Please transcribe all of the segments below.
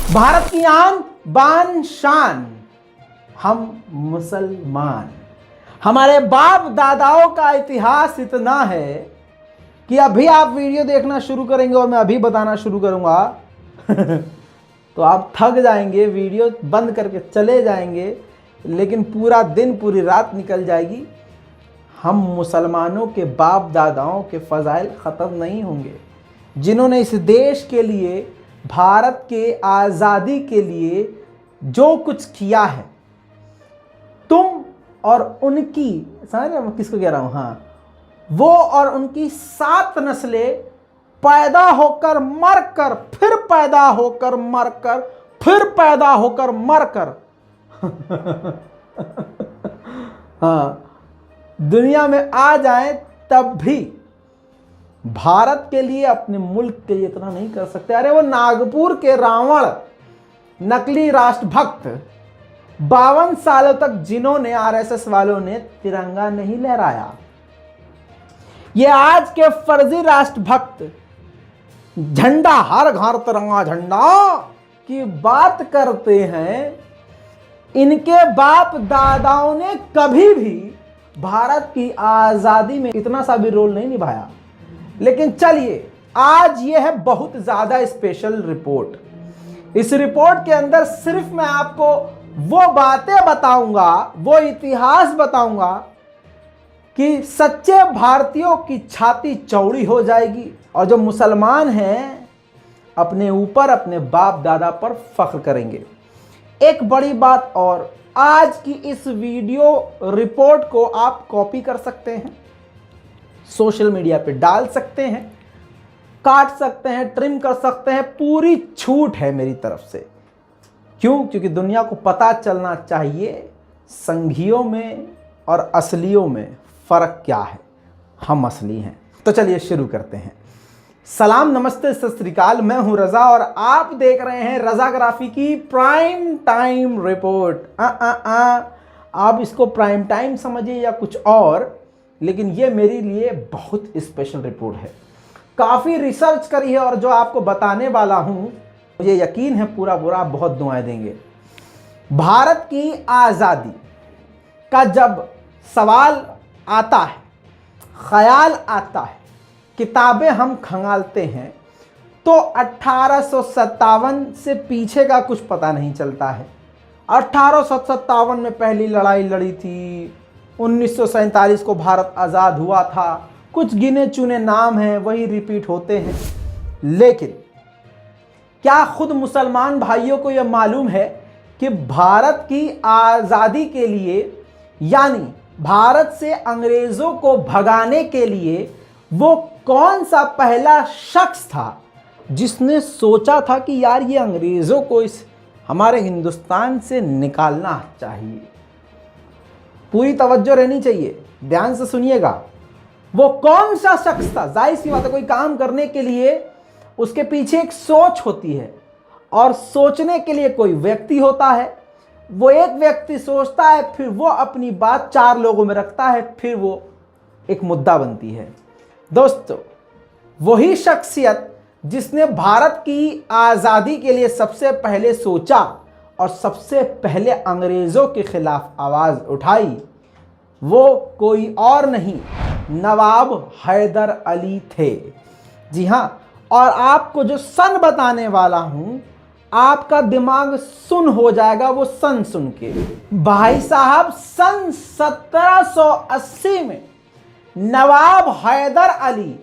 भारत की आन बान शान, हम मुसलमान। हमारे बाप दादाओं का इतिहास इतना है कि अभी आप वीडियो देखना शुरू करेंगे और मैं अभी बताना शुरू करूंगा तो आप थक जाएंगे, वीडियो बंद करके चले जाएंगे, लेकिन पूरा दिन पूरी रात निकल जाएगी। हम मुसलमानों के बाप दादाओं के फ़ज़ाइल ख़त्म नहीं होंगे, जिन्होंने इस देश के लिए, भारत के आज़ादी के लिए जो कुछ किया है। तुम और उनकी, समझ रहे मैं किसको कह रहा हूँ? हाँ, वो और उनकी 7 नस्लें पैदा होकर मरकर, फिर पैदा होकर मरकर, फिर पैदा होकर मरकर हाँ, दुनिया में आ जाए तब भी भारत के लिए, अपने मुल्क के लिए इतना नहीं कर सकते। अरे वो नागपुर के रावण, नकली राष्ट्रभक्त, 52 सालों तक जिन्होंने, आरएसएस वालों ने तिरंगा नहीं लहराया, ये आज के फर्जी राष्ट्रभक्त झंडा, हर घर तिरंगा झंडा की बात करते हैं। इनके बाप दादाओं ने कभी भी भारत की आज़ादी में इतना सा भी रोल नहीं निभाया। लेकिन चलिए, आज ये है बहुत ज़्यादा स्पेशल रिपोर्ट। इस रिपोर्ट के अंदर सिर्फ मैं आपको वो बातें बताऊंगा, वो इतिहास बताऊंगा कि सच्चे भारतीयों की छाती चौड़ी हो जाएगी और जो मुसलमान हैं अपने ऊपर, अपने बाप दादा पर फख्र करेंगे। एक बड़ी बात और, आज की इस वीडियो रिपोर्ट को आप कॉपी कर सकते हैं, सोशल मीडिया पे डाल सकते हैं, काट सकते हैं, ट्रिम कर सकते हैं, पूरी छूट है मेरी तरफ से। क्यों? क्योंकि दुनिया को पता चलना चाहिए संघियों में और असलियों में फ़र्क क्या है। हम असली हैं। तो चलिए शुरू करते हैं। सलाम, नमस्ते, सत श्री अकाल। मैं हूं रज़ा और आप देख रहे हैं रज़ाग्राफी की प्राइम टाइम रिपोर्ट। आप इसको प्राइम टाइम समझिए या कुछ और, लेकिन ये मेरे लिए बहुत स्पेशल रिपोर्ट है। काफ़ी रिसर्च करी है और जो आपको बताने वाला हूं, मुझे यकीन है पूरा आप बहुत दुआएं देंगे। भारत की आज़ादी का जब सवाल आता है, ख्याल आता है, किताबें हम खंगालते हैं, तो 1857 से पीछे का कुछ पता नहीं चलता है। 1857 में पहली लड़ाई लड़ी थी, 1947 को भारत आज़ाद हुआ था, कुछ गिने चुने नाम हैं वही रिपीट होते हैं। लेकिन क्या खुद मुसलमान भाइयों को यह मालूम है कि भारत की आज़ादी के लिए, यानी भारत से अंग्रेज़ों को भगाने के लिए, वो कौन सा पहला शख्स था जिसने सोचा था कि यार ये अंग्रेज़ों को इस हमारे हिंदुस्तान से निकालना चाहिए? पूरी तवज्जो रहनी चाहिए, ध्यान से सुनिएगा। वो कौन सा शख्स था? जाहिर सी बात है, कोई काम करने के लिए उसके पीछे एक सोच होती है और सोचने के लिए कोई व्यक्ति होता है। वो एक व्यक्ति सोचता है, फिर वो अपनी बात 4 लोगों में रखता है, फिर वो एक मुद्दा बनती है। दोस्तों, वही शख्सियत जिसने भारत की आज़ादी के लिए सबसे पहले सोचा और सबसे पहले अंग्रेज़ों के खिलाफ आवाज़ उठाई, वो कोई और नहीं, नवाब हैदर अली थे। जी हाँ, और आपको जो सन बताने वाला हूँ, आपका दिमाग सुन हो जाएगा वो सन सुन के। भाई साहब, सन 1780 में नवाब हैदर अली,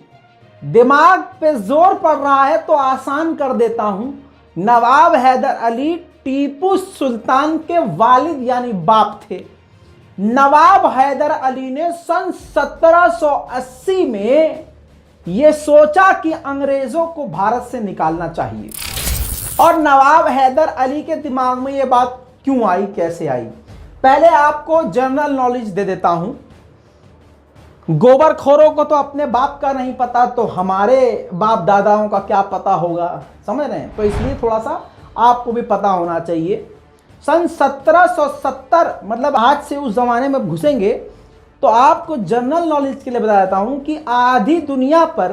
दिमाग पे जोर पड़ रहा है तो आसान कर देता हूं, नवाब हैदर अली टीपू सुल्तान के वालिद यानी बाप थे। नवाब हैदर अली ने सन 1780 में ये सोचा कि अंग्रेजों को भारत से निकालना चाहिए। और नवाब हैदर अली के दिमाग में ये बात क्यों आई, कैसे आई? पहले आपको जनरल नॉलेज दे देता हूं। गोबरखोरों को तो अपने बाप का नहीं पता, तो हमारे बाप दादाओं का क्या पता होगा, समझ रहे हैं? तो इसलिए थोड़ा सा आपको भी पता होना चाहिए। सन 1770, मतलब आज से उस जमाने में घुसेंगे तो आपको जनरल नॉलेज के लिए बता देता हूं कि आधी दुनिया पर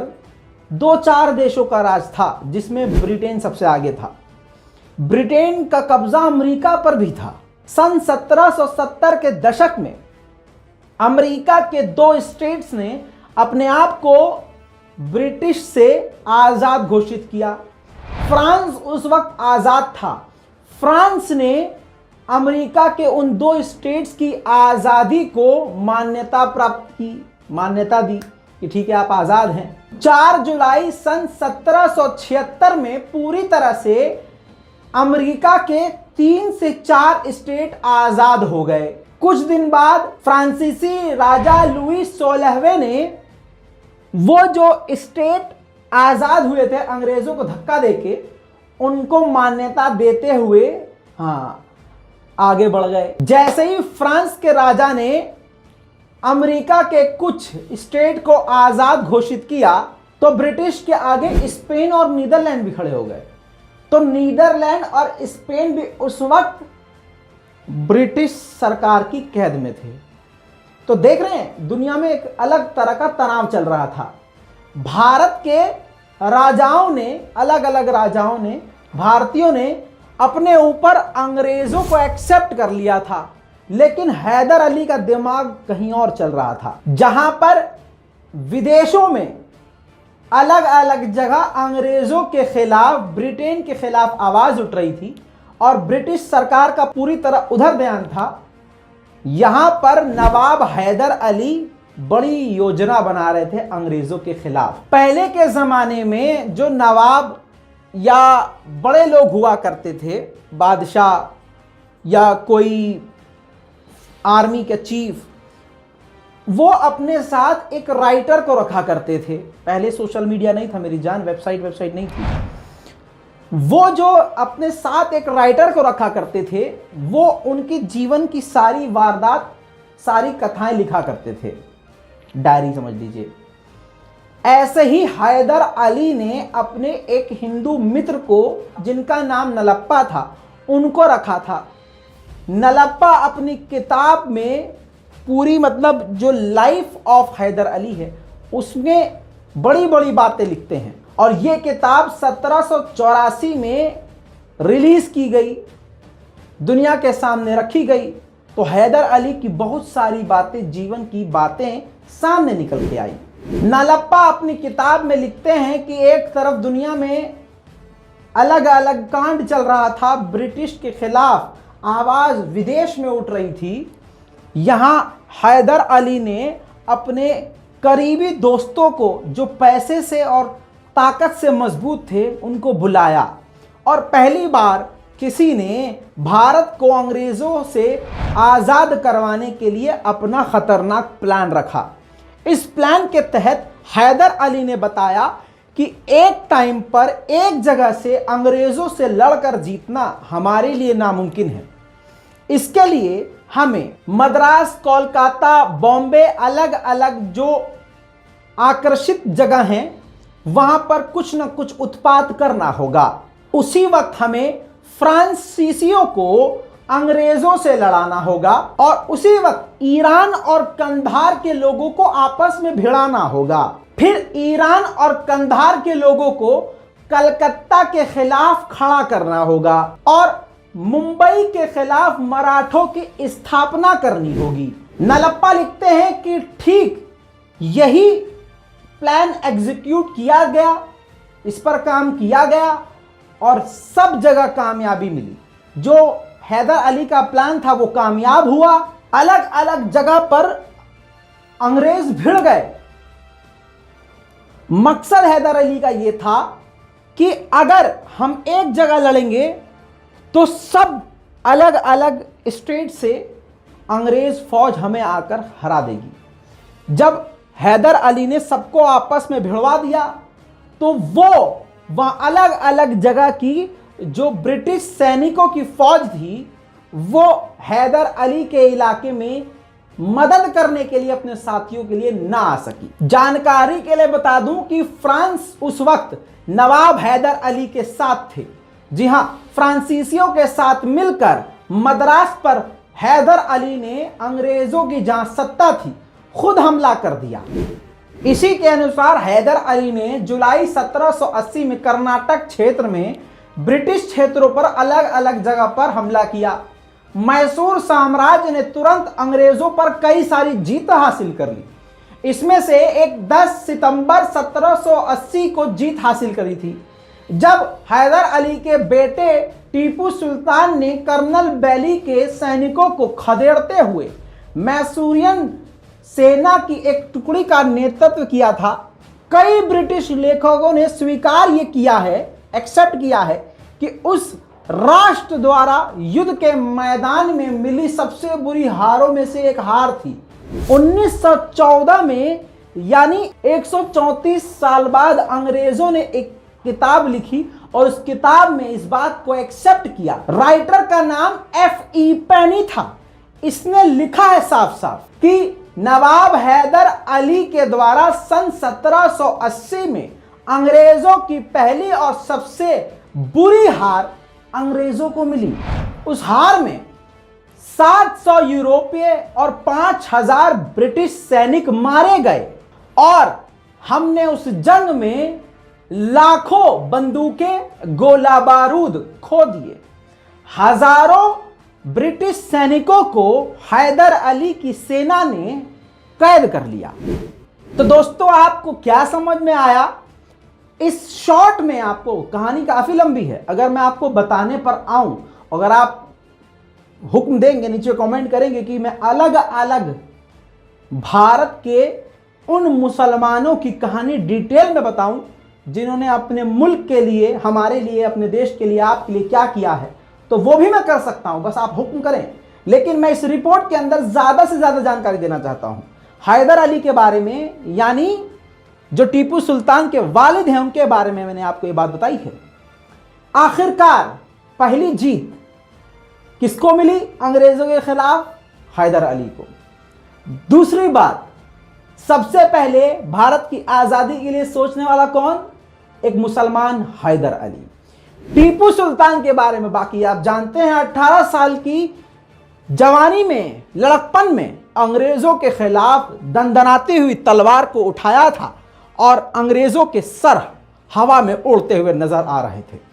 2-4 देशों का राज था, जिसमें ब्रिटेन सबसे आगे था। ब्रिटेन का कब्जा अमेरिका पर भी था। सन 1770 के दशक में अमेरिका के 2 स्टेट्स ने अपने आप को ब्रिटिश से आजाद घोषित किया। फ्रांस उस वक्त आजाद था। फ्रांस ने अमेरिका के उन 2 स्टेट्स की आजादी को मान्यता प्राप्त की, मान्यता दी कि ठीक है आप आजाद हैं। 4 जुलाई सन 1776 में पूरी तरह से अमेरिका के 3 से 4 स्टेट आजाद हो गए। कुछ दिन बाद फ्रांसीसी राजा लुई 16वें ने वो जो स्टेट आजाद हुए थे अंग्रेजों को धक्का देके, उनको मान्यता देते हुए आगे बढ़ गए। जैसे ही फ्रांस के राजा ने अमेरिका के कुछ स्टेट को आजाद घोषित किया तो ब्रिटिश के आगे स्पेन और नीदरलैंड भी खड़े हो गए। तो नीदरलैंड और स्पेन भी उस वक्त ब्रिटिश सरकार की कैद में थे। तो देख रहे हैं दुनिया में एक अलग तरह का तनाव चल रहा था। भारत के राजाओं ने, अलग अलग राजाओं ने, भारतीयों ने अपने ऊपर अंग्रेजों को एक्सेप्ट कर लिया था, लेकिन हैदर अली का दिमाग कहीं और चल रहा था। जहां पर विदेशों में अलग अलग जगह अंग्रेजों के खिलाफ, ब्रिटेन के खिलाफ आवाज उठ रही थी और ब्रिटिश सरकार का पूरी तरह उधर ध्यान था, यहां पर नवाब हैदर अली बड़ी योजना बना रहे थे अंग्रेजों के खिलाफ। पहले के जमाने में जो नवाब या बड़े लोग हुआ करते थे, बादशाह या कोई आर्मी के चीफ, वो अपने साथ एक राइटर को रखा करते थे। पहले सोशल मीडिया नहीं था मेरी जान, वेबसाइट नहीं थी। वो जो अपने साथ एक राइटर को रखा करते थे, वो उनकी जीवन की सारी वारदात, सारी कथाएं लिखा करते थे, डायरी समझ लीजिए। ऐसे ही हैदर अली ने अपने एक हिंदू मित्र को, जिनका नाम नलप्पा था, उनको रखा था। नलप्पा अपनी किताब में पूरी, मतलब जो लाइफ ऑफ हैदर अली है, उसमें बड़ी बड़ी बातें लिखते हैं और ये किताब 1784 में रिलीज की गई, दुनिया के सामने रखी गई। तो हैदर अली की बहुत सारी बातें, जीवन की बातें सामने निकल के आई। नलप्पा अपनी किताब में लिखते हैं कि एक तरफ दुनिया में अलग अलग कांड चल रहा था, ब्रिटिश के खिलाफ आवाज विदेश में उठ रही थी। यहां हैदर अली ने अपने करीबी दोस्तों को, जो पैसे से और ताकत से मजबूत थे, उनको बुलाया और पहली बार किसी ने भारत को अंग्रेजों से आजाद करवाने के लिए अपना खतरनाक प्लान रखा। इस प्लान के तहत हैदर अली ने बताया कि एक टाइम पर एक जगह से अंग्रेजों से लड़कर जीतना हमारे लिए नामुमकिन है। इसके लिए हमें मद्रास, कोलकाता, बॉम्बे, अलग अलग जो आकर्षित जगह हैं, वहां पर कुछ न कुछ उत्पात करना होगा। उसी वक्त हमें फ्रांसीसियों को अंग्रेजों से लड़ाना होगा और उसी वक्त ईरान और कंधार के लोगों को आपस में भिड़ाना होगा। फिर ईरान और कंधार के लोगों को कलकत्ता के खिलाफ खड़ा करना होगा और मुंबई के खिलाफ मराठों की स्थापना करनी होगी। नलप्पा लिखते हैं कि ठीक यही प्लान एग्जीक्यूट किया गया, इस पर काम किया गया और सब जगह कामयाबी मिली। जो हैदर अली का प्लान था वो कामयाब हुआ। अलग अलग जगह पर अंग्रेज भिड़ गए। मकसद हैदर अली का यह था कि अगर हम एक जगह लड़ेंगे तो सब अलग अलग स्टेट से अंग्रेज फौज हमें आकर हरा देगी। जब हैदर अली ने सबको आपस में भिड़वा दिया तो वो वहां अलग अलग जगह की जो ब्रिटिश सैनिकों की फौज थी, वो हैदर अली के इलाके में मदद करने के लिए अपने साथियों के लिए ना आ सकी। जानकारी के लिए बता दूं कि फ्रांस उस वक्त नवाब हैदर अली के साथ थे। जी हां, फ्रांसीसियों के साथ मिलकर मद्रास पर हैदर अली ने अंग्रेजों की जहां सत्ता थी खुद हमला कर दिया। इसी के अनुसार हैदर अली ने जुलाई 1780 में कर्नाटक क्षेत्र में ब्रिटिश क्षेत्रों पर अलग अलग जगह पर हमला किया। मैसूर साम्राज्य ने तुरंत अंग्रेजों पर कई सारी जीत हासिल कर ली। इसमें से एक 10 सितंबर 1780 को जीत हासिल करी थी, जब हैदर अली के बेटे टीपू सुल्तान ने कर्नल बैली के सैनिकों को खदेड़ते हुए मैसूरियन सेना की एक टुकड़ी का नेतृत्व किया था। कई ब्रिटिश लेखकों ने स्वीकार ये किया है, एक्सेप्ट किया है कि उस राष्ट्र द्वारा युद्ध के मैदान में मिली सबसे बुरी हारों में से एक हार थी। 1914 में यानी 134 साल बाद अंग्रेजों ने एक किताब लिखी और उस किताब में इस बात को एक्सेप्ट किया। राइटर का नाम F.E. पेनी था। इसने लिखा है साफ साफ कि नवाब हैदर अली के द्वारा सन 1780 में अंग्रेजों की पहली और सबसे बुरी हार अंग्रेजों को मिली। उस हार में 700 यूरोपीय और 5000 ब्रिटिश सैनिक मारे गए और हमने उस जंग में लाखों बंदूकें, गोला बारूद खो दिए। हजारों ब्रिटिश सैनिकों को हैदर अली की सेना ने कैद कर लिया। तो दोस्तों, आपको क्या समझ में आया? इस शॉर्ट में आपको कहानी काफी लंबी है। अगर मैं आपको बताने पर आऊं, अगर आप हुक्म देंगे, नीचे कमेंट करेंगे कि मैं अलग अलग भारत के उन मुसलमानों की कहानी डिटेल में बताऊं जिन्होंने अपने मुल्क के लिए, हमारे लिए, अपने देश के लिए, आपके लिए क्या किया है, तो वो भी मैं कर सकता हूं, बस आप हुक्म करें। लेकिन मैं इस रिपोर्ट के अंदर ज्यादा से ज्यादा जानकारी देना चाहता हूं हैदर अली के बारे में, यानी जो टीपू सुल्तान के वालिद हैं उनके बारे में। मैंने आपको ये बात बताई है। आखिरकार पहली जीत किसको मिली अंग्रेजों के खिलाफ? हैदर अली को। दूसरी बात, सबसे पहले भारत की आजादी के लिए सोचने वाला कौन? एक मुसलमान हैदर अली। टीपू सुल्तान के बारे में बाकी आप जानते हैं। 18 साल की जवानी में, लड़कपन में अंग्रेजों के खिलाफ दंदनाती हुई तलवार को उठाया था और अंग्रेजों के सर हवा में उड़ते हुए नजर आ रहे थे।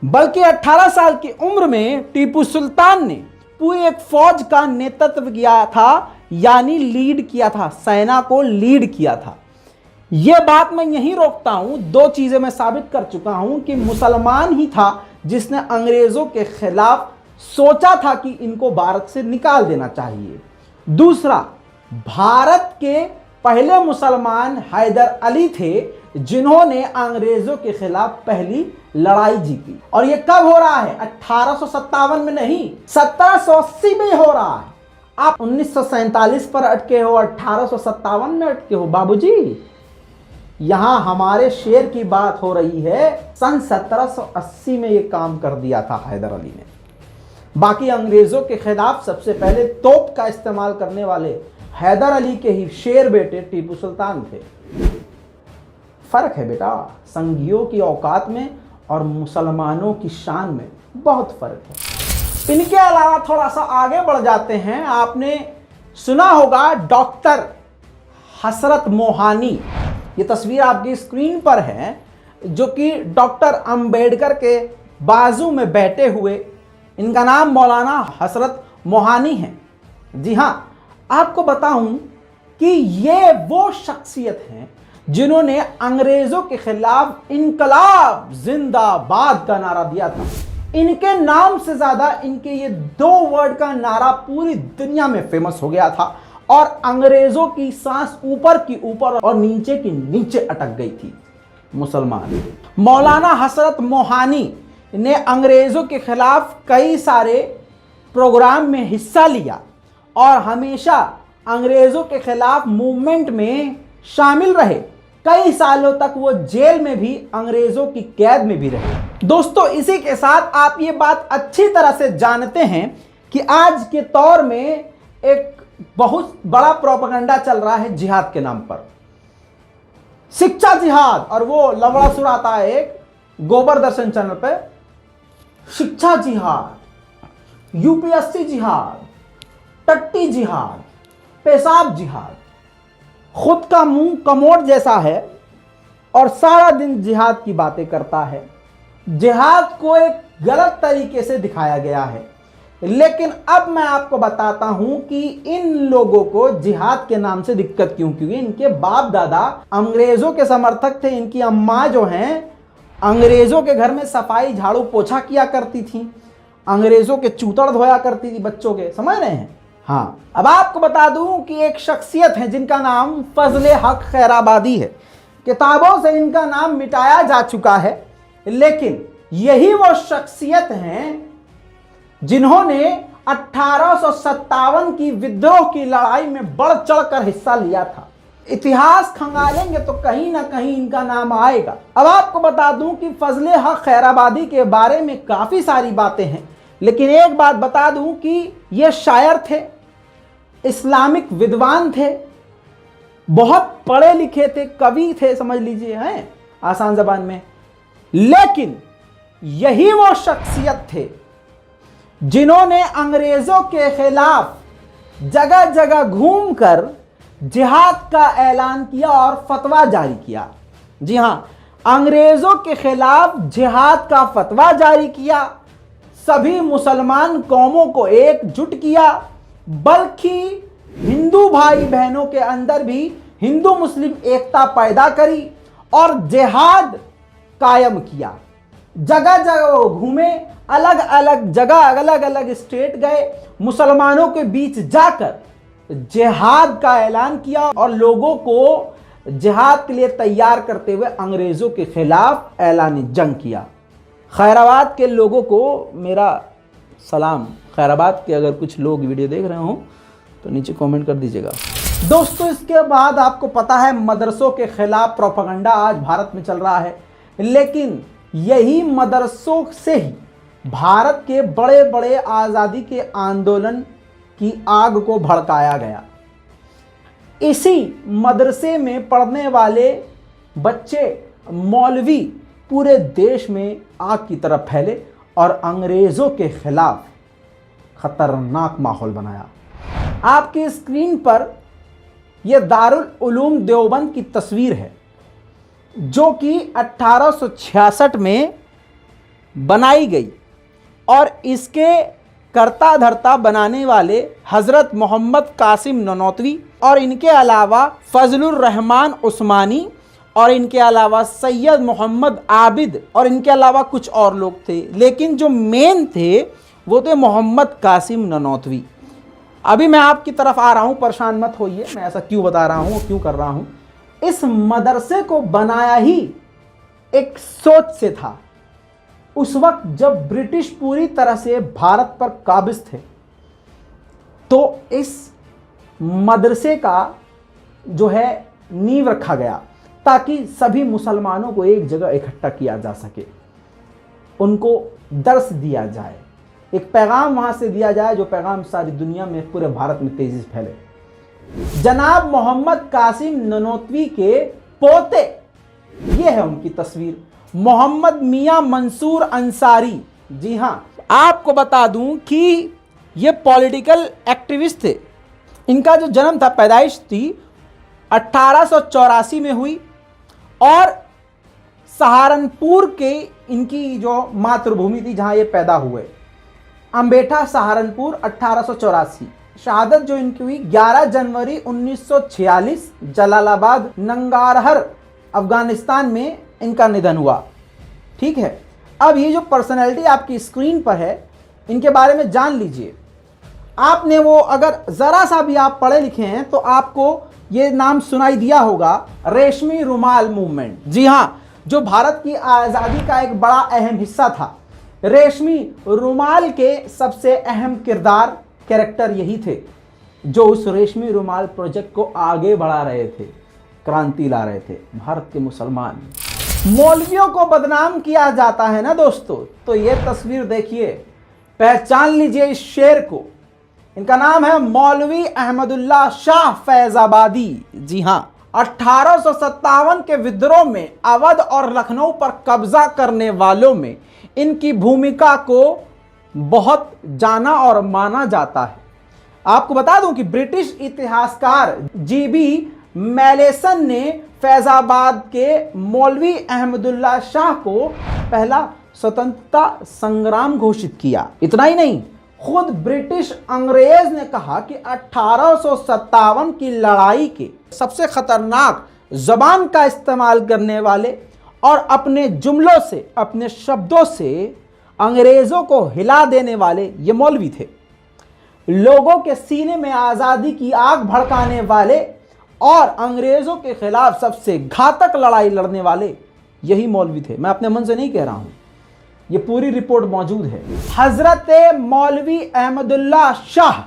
बल्कि 18 साल की उम्र में टीपू सुल्तान ने पूरी एक फौज का नेतृत्व किया था, यानी लीड किया था, सेना को लीड किया था। यह बात मैं यहीं रोकता हूं। 2 चीजें मैं साबित कर चुका हूं कि मुसलमान ही था जिसने अंग्रेजों के खिलाफ सोचा था कि इनको भारत से निकाल देना चाहिए। दूसरा, भारत के पहले मुसलमान हैदर अली थे जिन्होंने अंग्रेजों के खिलाफ पहली लड़ाई जीती। और यह कब हो रहा है? 1857 में नहीं, 1780 में हो रहा है। आप 1947 पर अटके हो, 1857 में अटके हो। बाबूजी, यहां हमारे शेर की बात हो रही है। सन 1780 में यह काम कर दिया था हैदर अली ने। बाकी अंग्रेजों के खिलाफ सबसे पहले तोप का इस्तेमाल करने वाले हैदर अली के ही शेर बेटे टीपू सुल्तान थे। फर्क है बेटा, संघियों की औकात में और मुसलमानों की शान में बहुत फर्क है। इनके अलावा थोड़ा सा आगे बढ़ जाते हैं। आपने सुना होगा डॉक्टर हसरत मोहानी। ये तस्वीर आपकी स्क्रीन पर है, जो कि डॉक्टर अंबेडकर के बाजू में बैठे हुए। इनका नाम मौलाना हसरत मोहानी है। जी हाँ, आपको बताऊं कि ये वो शख्सियत हैं जिन्होंने अंग्रेजों के खिलाफ इनकलाब जिंदाबाद का नारा दिया था। इनके नाम से ज्यादा इनके ये 2 वर्ड का नारा पूरी दुनिया में फेमस हो गया था और अंग्रेजों की सांस ऊपर की ऊपर और नीचे की नीचे अटक गई थी। मुसलमान मौलाना हसरत मोहानी ने अंग्रेजों के खिलाफ कई सारे प्रोग्राम में हिस्सा लिया और हमेशा अंग्रेजों के खिलाफ मूवमेंट में शामिल रहे। कई सालों तक वो जेल में भी, अंग्रेजों की कैद में भी रहे। दोस्तों, इसी के साथ आप ये बात अच्छी तरह से जानते हैं कि आज के दौर में एक बहुत बड़ा प्रोपेगेंडा चल रहा है जिहाद के नाम पर। शिक्षा जिहाद, और वो लवड़ा सुराता है एक गोबर दर्शन चैनल पे, शिक्षा जिहाद, यूपीएससी जिहाद, टट्टी जिहाद, पेशाब जिहाद। खुद का मुंह कमोड जैसा है और सारा दिन जिहाद की बातें करता है। जिहाद को एक गलत तरीके से दिखाया गया है। लेकिन अब मैं आपको बताता हूं कि इन लोगों को जिहाद के नाम से दिक्कत क्यों, क्योंकि इनके बाप दादा अंग्रेजों के समर्थक थे। इनकी अम्मा जो हैं अंग्रेजों के घर में सफाई झाड़ू पोछा किया करती थी, अंग्रेजों के चूतड़ धोया करती थी बच्चों के, समझ रहे हैं। हाँ, अब आपको बता दूं कि एक शख्सियत है जिनका नाम फजले हक खैराबादी है। किताबों से इनका नाम मिटाया जा चुका है, लेकिन यही वो शख्सियत हैं जिन्होंने 1857 की विद्रोह की लड़ाई में बढ़ चढ़कर हिस्सा लिया था। इतिहास खंगालेंगे तो कहीं ना कहीं इनका नाम आएगा। अब आपको बता दूं कि फजले हक खैराबादी के बारे में काफी सारी बातें हैं, लेकिन एक बात बता दूं कि ये शायर थे, इस्लामिक विद्वान थे, बहुत पढ़े लिखे थे, कवि थे, समझ लीजिए, हैं आसान जबान में। लेकिन यही वो शख्सियत थे जिन्होंने अंग्रेजों के खिलाफ जगह जगह घूमकर जिहाद का ऐलान किया और फतवा जारी किया। जी हां, अंग्रेजों के खिलाफ जिहाद का फतवा जारी किया, सभी मुसलमान कौमों को एकजुट किया, बल्कि हिंदू भाई बहनों के अंदर भी हिंदू मुस्लिम एकता पैदा करी और जिहाद कायम किया। जगह जगह वो घूमे, अलग अलग जगह, अलग अलग स्टेट गए, मुसलमानों के बीच जाकर जिहाद का ऐलान किया और लोगों को जिहाद के लिए तैयार करते हुए अंग्रेजों के खिलाफ ऐलान जंग किया। खैराबाद के लोगों को मेरा सलाम। खैराबाद के अगर कुछ लोग वीडियो देख रहे हो तो नीचे कमेंट कर दीजिएगा। दोस्तों, इसके बाद आपको पता है मदरसों के खिलाफ प्रोपेगेंडा आज भारत में चल रहा है, लेकिन यही मदरसों से ही भारत के बड़े बड़े आज़ादी के आंदोलन की आग को भड़काया गया। इसी मदरसे में पढ़ने वाले बच्चे मौलवी पूरे देश में आग की तरह फैले और अंग्रेज़ों के खिलाफ खतरनाक माहौल बनाया। आपकी स्क्रीन पर यह दारुल उलूम देवबंद की तस्वीर है, जो कि 1866 में बनाई गई और इसके करता धरता बनाने वाले हज़रत मोहम्मद कासिम ननौतवी और इनके अलावा फजलुर रहमान उस्मानी और इनके अलावा सैयद मोहम्मद आबिद और इनके अलावा कुछ और लोग थे, लेकिन जो मेन थे वो थे मोहम्मद कासिम ननौतवी। अभी मैं आपकी तरफ आ रहा हूँ, परेशान मत होइए, मैं ऐसा क्यों बता रहा हूँ, क्यों कर रहा हूँ। इस मदरसे को बनाया ही एक सोच से था। उस वक्त जब ब्रिटिश पूरी तरह से भारत पर काबिज थे, तो इस मदरसे का जो है नींव रखा गया ताकि सभी मुसलमानों को एक जगह इकट्ठा किया जा सके, उनको दर्स दिया जाए, एक पैगाम वहां से दिया जाए जो पैगाम सारी दुनिया में, पूरे भारत में तेजी से फैले। जनाब मोहम्मद कासिम ननौतवी के पोते, ये है उनकी तस्वीर, मोहम्मद मियां मंसूर अंसारी। जी हां, आपको बता दूं कि ये पॉलिटिकल एक्टिविस्ट थे। इनका जो जन्म था, पैदाइश थी 1884 में हुई और सहारनपुर के इनकी जो मातृभूमि थी जहां ये पैदा हुए, अंबेठा सहारनपुर 1884। शहादत जो इनकी हुई 11 जनवरी 1946 जलालाबाद नंगारहर अफगानिस्तान में इनका निधन हुआ। ठीक है, अब ये जो पर्सनैलिटी आपकी स्क्रीन पर है, इनके बारे में जान लीजिए। आपने वो अगर ज़रा सा भी आप पढ़े लिखे हैं तो आपको ये नाम सुनाई दिया होगा, रेशमी रुमाल मूवमेंट। जी हाँ, जो भारत की आज़ादी का एक बड़ा अहम हिस्सा था। रेशमी रुमाल के सबसे अहम किरदार कैरेक्टर यही थे जो उस रेशमी रुमाल प्रोजेक्ट को आगे बढ़ा रहे थे, क्रांति ला रहे थे। भारत के मुसलमान मौलवियों को बदनाम किया जाता है ना दोस्तों, तो ये तस्वीर देखिए, पहचान लीजिए इस शेर को। इनका नाम है मौलवी अहमदुल्ला शाह फैजाबादी। जी हाँ, 1857 के विद्रोह में अवध और लखनऊ पर कब्जा करने वालों में इनकी भूमिका को बहुत जाना और माना जाता है। आपको बता दूं कि ब्रिटिश इतिहासकार जीबी मैलेसन ने फैजाबाद के मौलवी अहमदुल्ला शाह को पहला स्वतंत्रता संग्राम घोषित किया। इतना ही नहीं, खुद ब्रिटिश अंग्रेज ने कहा कि 1857 की लड़ाई के सबसे खतरनाक जबान का इस्तेमाल करने वाले और अपने जुमलों से, अपने शब्दों से अंग्रेजों को हिला देने वाले ये मौलवी थे। लोगों के सीने में आज़ादी की आग भड़काने वाले और अंग्रेजों के खिलाफ सबसे घातक लड़ाई लड़ने वाले यही मौलवी थे। मैं अपने मन से नहीं कह रहा हूं, ये पूरी रिपोर्ट मौजूद है। हजरत मौलवी अहमदुल्ला शाह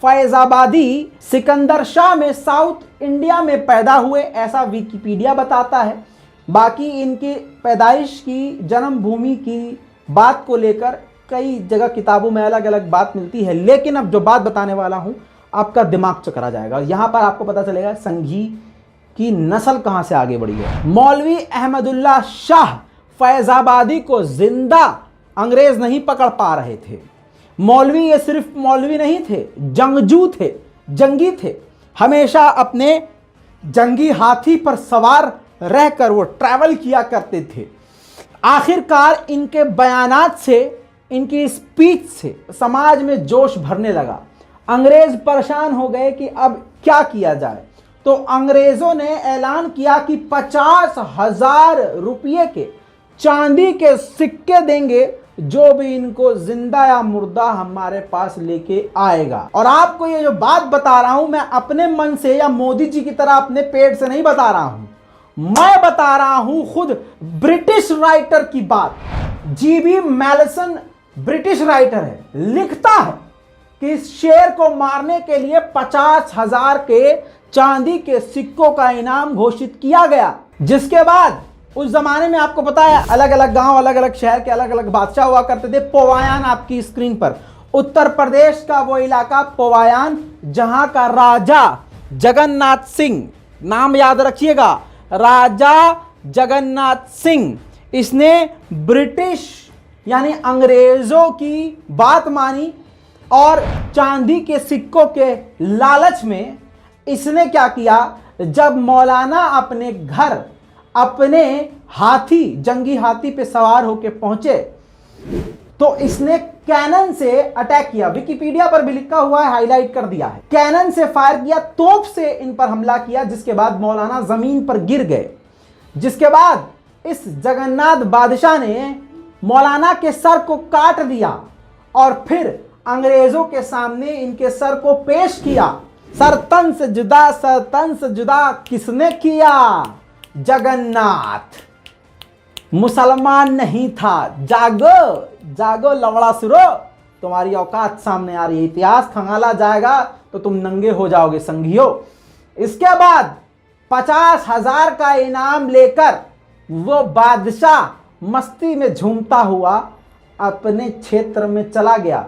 फैजाबादी सिकंदर शाह में साउथ इंडिया में पैदा हुए, ऐसा विकिपीडिया बताता है। बाकी इनकी पैदाइश की, जन्मभूमि की बात को लेकर कई जगह किताबों में अलग अलग बात मिलती है, लेकिन अब जो बात बताने वाला हूं आपका दिमाग चकरा जाएगा। यहां पर आपको पता चलेगा संघी की नस्ल कहां से आगे बढ़ी है। मौलवी अहमदुल्ला शाह फैजाबादी को जिंदा अंग्रेज नहीं पकड़ पा रहे थे। मौलवी ये सिर्फ मौलवी नहीं थे, जंगजू थे, जंगी थे। हमेशा अपने जंगी हाथी पर सवार रहकर वो ट्रैवल किया करते थे। आखिरकार इनके बयानात से, इनकी स्पीच से समाज में जोश भरने लगा। अंग्रेज परेशान हो गए कि अब क्या किया जाए, तो अंग्रेजों ने ऐलान किया कि 50,000 रुपये के चांदी के सिक्के देंगे जो भी इनको जिंदा या मुर्दा हमारे पास लेके आएगा। और आपको ये जो बात बता रहा हूं मैं अपने मन से या मोदी जी की तरह अपने पेट से नहीं बता रहा हूं, मैं बता रहा हूं खुद ब्रिटिश राइटर की बात। जीबी मैलिसन ब्रिटिश राइटर है, लिखता है कि इस शेर को मारने के लिए 50,000 के चांदी के सिक्कों का इनाम घोषित किया गया। जिसके बाद उस जमाने में आपको पता है अलग अलग गांव, अलग अलग शहर के अलग अलग बादशाह हुआ करते थे। पोवायान आपकी स्क्रीन पर, उत्तर प्रदेश का वो इलाका पोवायान, जहां का राजा जगन्नाथ सिंह, नाम याद रखिएगा, राजा जगन्नाथ सिंह, इसने ब्रिटिश यानी अंग्रेजों की बात मानी और चांदी के सिक्कों के लालच में इसने क्या किया, जब मौलाना अपने घर अपने हाथी, जंगी हाथी पे सवार होकर पहुंचे तो इसने कैनन से अटैक किया। विकिपीडिया पर भी लिखा हुआ है, हाईलाइट कर दिया है। कैनन से फायर किया, तोप से इन पर हमला किया, जिसके बाद मौलाना जमीन पर गिर गए। जिसके बाद इस जगन्नाथ बादशाह ने मौलाना के सर को काट दिया और फिर अंग्रेजों के सामने इनके सर को पेश किया। सर तन से जुदा, सर तन से जुदा किसने किया? जगन्नाथ। मुसलमान नहीं था। जागो जागो लवड़ा सुरो, तुम्हारी औकात सामने आ रही है। इतिहास खंगाला जाएगा तो तुम नंगे हो जाओगे संघियों। इसके बाद 50,000 का इनाम लेकर वो बादशाह मस्ती में झूमता हुआ अपने क्षेत्र में चला गया।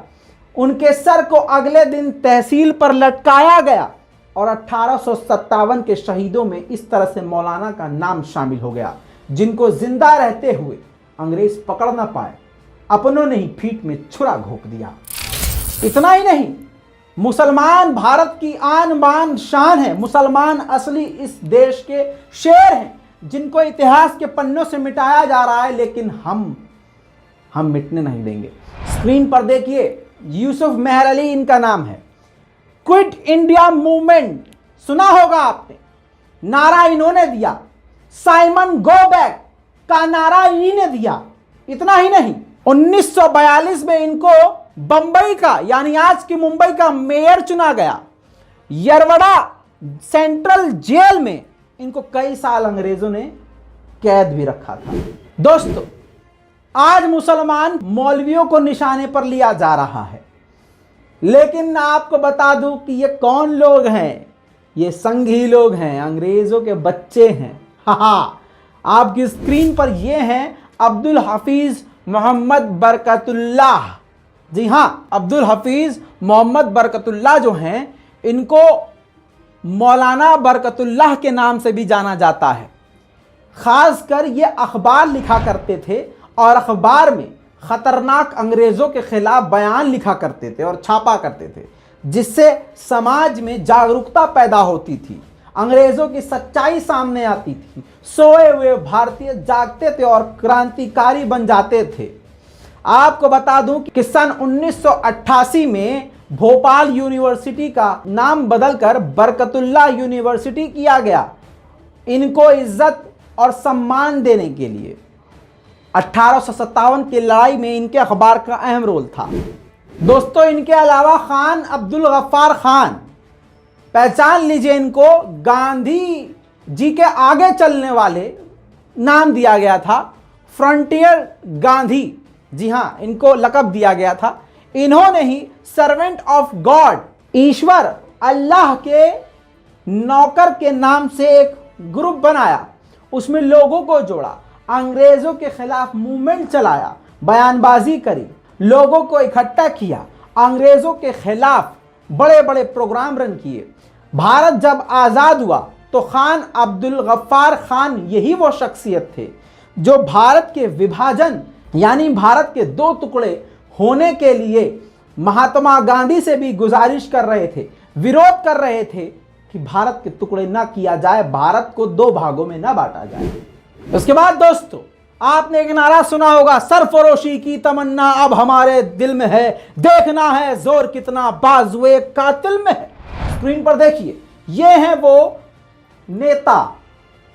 उनके सर को अगले दिन तहसील पर लटकाया गया और 1857 के शहीदों में इस तरह से मौलाना का नाम शामिल हो गया, जिनको जिंदा रहते हुए अंग्रेज पकड़ ना पाए। अपनों ने ही पीठ में छुरा घोंप दिया। इतना ही नहीं, मुसलमान भारत की आन बान शान है। मुसलमान असली इस देश के शेर हैं, जिनको इतिहास के पन्नों से मिटाया जा रहा है, लेकिन हम मिटने नहीं देंगे। स्क्रीन पर देखिए, यूसुफ मेहर अली इनका नाम है। क्विट इंडिया मूवमेंट सुना होगा आपने, नारा इन्होंने दिया। साइमन गो बैक का नारा इन्हीं ने दिया। इतना ही नहीं, 1942 में इनको बंबई का यानी आज की मुंबई का मेयर चुना गया। यरवड़ा सेंट्रल जेल में इनको कई साल अंग्रेजों ने कैद भी रखा था। दोस्तों, आज मुसलमान मौलवियों को निशाने पर लिया जा रहा है, लेकिन आपको बता दूं कि ये कौन लोग हैं? ये संघी लोग हैं, अंग्रेजों के बच्चे हैं। हाँ, आपकी स्क्रीन पर ये हैं अब्दुल हफीज मोहम्मद बरकतुल्लाह। जी हाँ, अब्दुल हफीज मोहम्मद बरकतुल्लाह जो हैं, इनको मौलाना बरकतुल्लाह के नाम से भी जाना जाता है। खासकर ये अखबार लिखा करते थे और अखबार में खतरनाक अंग्रेजों के खिलाफ बयान लिखा करते थे और छापा करते थे, जिससे समाज में जागरूकता पैदा होती थी, अंग्रेजों की सच्चाई सामने आती थी। सोए हुए भारतीय जागते थे और क्रांतिकारी बन जाते थे। आपको बता दूं कि सन 1988 में भोपाल यूनिवर्सिटी का नाम बदलकर बरकतुल्लाह यूनिवर्सिटी किया गया, इनको इज्जत और सम्मान देने के लिए। 1857 की लड़ाई में इनके अखबार का अहम रोल था। दोस्तों, इनके अलावा खान अब्दुल गफ्फार खान, पहचान लीजिए इनको, गांधी जी के आगे चलने वाले नाम दिया गया था, फ्रंटियर गांधी, जी हाँ, इनको लक़ब दिया गया था। इन्होंने ही सर्वेंट ऑफ गॉड, ईश्वर अल्लाह के नौकर के नाम से एक ग्रुप बनाया, उसमें लोगों को जोड़ा, अंग्रेजों के खिलाफ मूवमेंट चलाया, बयानबाजी करी, लोगों को इकट्ठा किया, अंग्रेजों के खिलाफ बड़े बड़े प्रोग्राम रन किए। भारत जब आज़ाद हुआ तो खान अब्दुल गफ्फार खान यही वो शख्सियत थे जो भारत के विभाजन यानी भारत के दो टुकड़े होने के लिए महात्मा गांधी से भी गुजारिश कर रहे थे, विरोध कर रहे थे कि भारत के टुकड़े ना किया जाए, भारत को दो भागों में ना बांटा जाए। उसके बाद दोस्तों, आपने एक नारा सुना होगा, सरफरोशी की तमन्ना अब हमारे दिल में है, देखना है जोर कितना बाजुए कातिल में है। स्क्रीन पर देखिए, ये हैं वो नेता,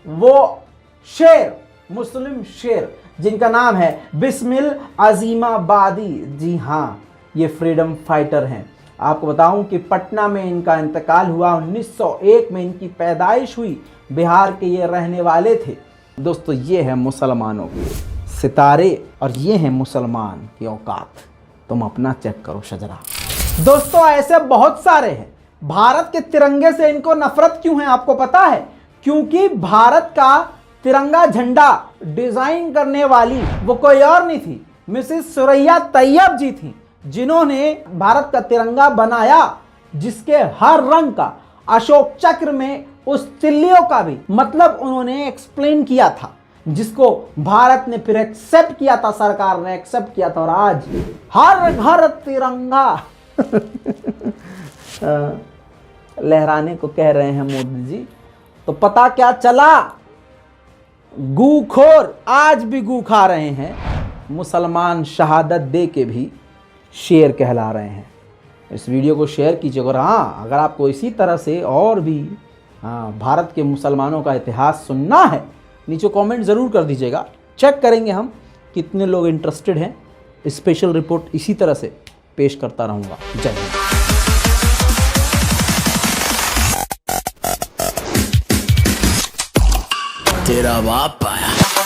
वो शेर, मुस्लिम शेर, जिनका नाम है बिस्मिल अजीमाबादी। जी हाँ, ये फ्रीडम फाइटर हैं। आपको बताऊं कि पटना में इनका इंतकाल हुआ, 1901 में इनकी पैदाइश हुई, बिहार के ये रहने वाले थे। दोस्तों, ये है मुसलमानों के सितारे और ये हैं मुसलमान की औकात। तुम अपना चेक करो शजरा। दोस्तों, ऐसे बहुत सारे हैं। भारत के तिरंगे से इनको नफरत क्यों है आपको पता है? क्योंकि भारत का तिरंगा झंडा डिजाइन करने वाली वो कोई और नहीं थी, मिसेस सुरैया तैयब जी थी, जिन्होंने भारत का तिरंगा बनाया, जिसके हर रंग का अशोक चक्र में उस तिल्लियों का भी मतलब उन्होंने एक्सप्लेन किया था, जिसको भारत ने फिर एक्सेप्ट किया था, सरकार ने एक्सेप्ट किया था, और आज हर घर तिरंगा लहराने को कह रहे हैं मोदी जी। तो पता क्या चला? गूखोर आज भी गू खा रहे हैं, मुसलमान शहादत दे के भी शेर कहला रहे हैं। इस वीडियो को शेयर कीजिए। और हाँ, अगर आपको इसी तरह से और भी भारत के मुसलमानों का इतिहास सुनना है, नीचे कमेंट ज़रूर कर दीजिएगा। चेक करेंगे हम कितने लोग इंटरेस्टेड हैं। स्पेशल रिपोर्ट इसी तरह से पेश करता रहूँगा। जय हिंद। तेरा बाप आया।